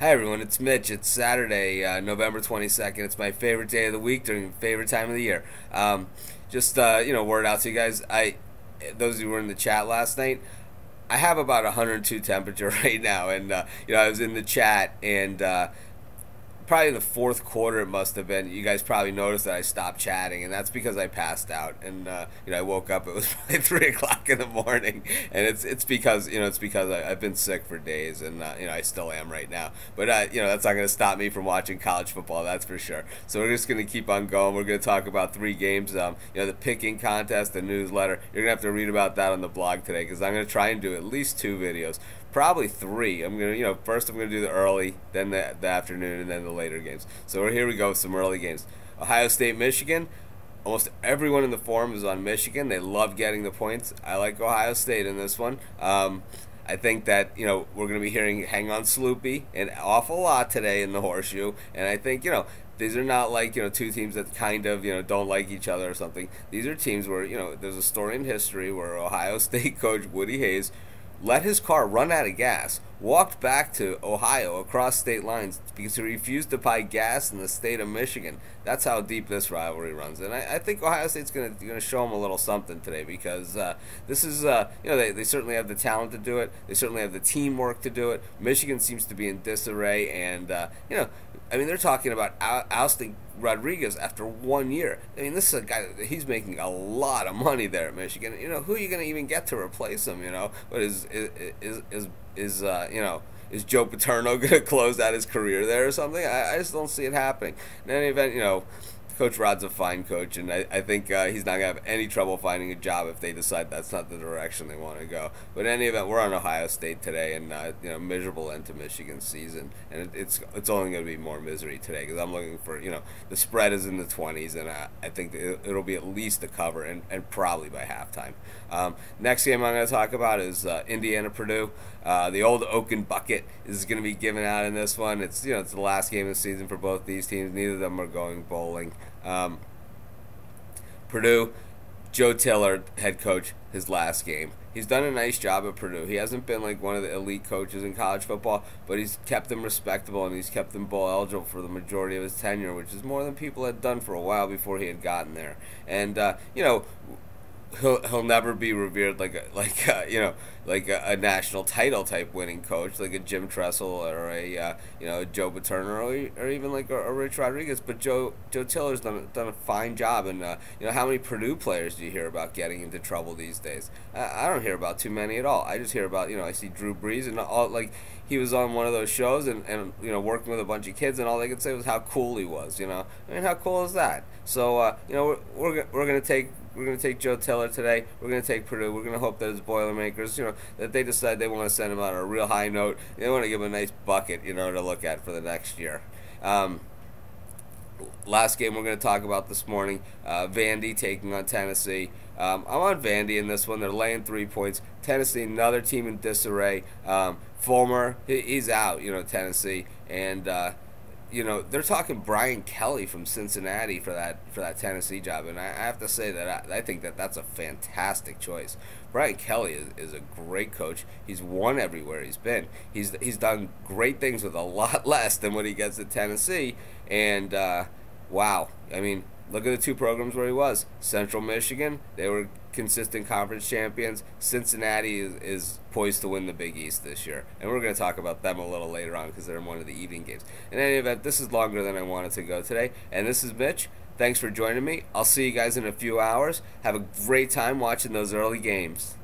Hi everyone, it's Mitch. It's Saturday, November 22nd. It's my favorite day of the week during my favorite time of the year. Word out to you guys. Those who were in the chat last night, I have about 102 temperature right now, and I was in the chat, and probably the fourth quarter it must have been. You guys probably noticed that I stopped chatting, and that's because I passed out, and I woke up. It was probably 3 o'clock in the morning, and it's because I've been sick for days, and I still am right now. But that's not going to stop me from watching college football. That's for sure. So we're just going to keep on going. We're going to talk about 3 games. The picking contest, the newsletter. You're going to have to read about that on the blog today because I'm going to try and do at least 2 videos. Probably 3. I'm gonna, first I'm gonna do the early, then the afternoon, and then the later games. So here we go with some early games. Ohio State, Michigan. Almost everyone in the forum is on Michigan. They love getting the points. I like Ohio State in this one. I think that we're going to be hearing "Hang on, Sloopy" an awful lot today in the Horseshoe, and I think these are not like two teams that kind of don't like each other or something. These are teams where there's a story in history where Ohio State coach Woody Hayes let his car run out of gas, walked back to Ohio across state lines because he refused to buy gas in the state of Michigan. That's how deep this rivalry runs, and I think Ohio State's going to show them a little something today because this is they certainly have the talent to do it. They certainly have the teamwork to do it. Michigan seems to be in disarray, and they're talking about ousting Rodriguez after 1 year. I mean, this is a guy, he's making a lot of money there at Michigan. Who are you going to even get to replace him? What is Joe Paterno going to close out his career there or something? I just don't see it happening. In any event, Coach Rod's a fine coach, and I think he's not going to have any trouble finding a job if they decide that's not the direction they want to go. But in any event, we're on Ohio State today, and miserable end to Michigan's season, and it's only going to be more misery today because I'm looking for the spread is in the 20s, and I think it'll be at least a cover and probably by halftime. Next game I'm going to talk about is Indiana Purdue. The old Oaken bucket is going to be given out in this one. It's it's the last game of the season for both these teams. Neither of them are going bowling. Purdue, Joe Tiller, head coach, his last game. He's done a nice job at Purdue. He hasn't been like one of the elite coaches in college football, but he's kept them respectable and he's kept them bowl eligible for the majority of his tenure, which is more than people had done for a while before he had gotten there. And he'll never be revered like a national title type winning coach like a Jim Tressel or a Joe Paterno or even like a Rich Rodriguez. But Joe Tiller's done a fine job. And how many Purdue players do you hear about getting into trouble these days? I don't hear about too many at all. I just hear about I see Drew Brees and all he was on one of those shows and working with a bunch of kids and all they could say was how cool he was. How cool is that? So we're gonna take Joe Tiller today. We're gonna take Purdue. We're gonna hope that his Boilermakers, that they decide they want to send him on a real high note. They want to give him a nice bucket, to look at for the next year. Last game we're going to talk about this morning, Vandy taking on Tennessee. I'm on Vandy in this one. They're laying 3 points. Tennessee, another team in disarray. Fulmer, he's out, Tennessee. And, they're talking Brian Kelly from Cincinnati for that Tennessee job. And I have to say that I think that's a fantastic choice. Brian Kelly is a great coach. He's won everywhere he's been. He's done great things with a lot less than what he gets at Tennessee. And, wow. I mean, look at the 2 programs where he was. Central Michigan, they were consistent conference champions. Cincinnati is poised to win the Big East this year. And we're going to talk about them a little later on because they're in one of the evening games. In any event, this is longer than I wanted to go today. And this is Mitch. Thanks for joining me. I'll see you guys in a few hours. Have a great time watching those early games.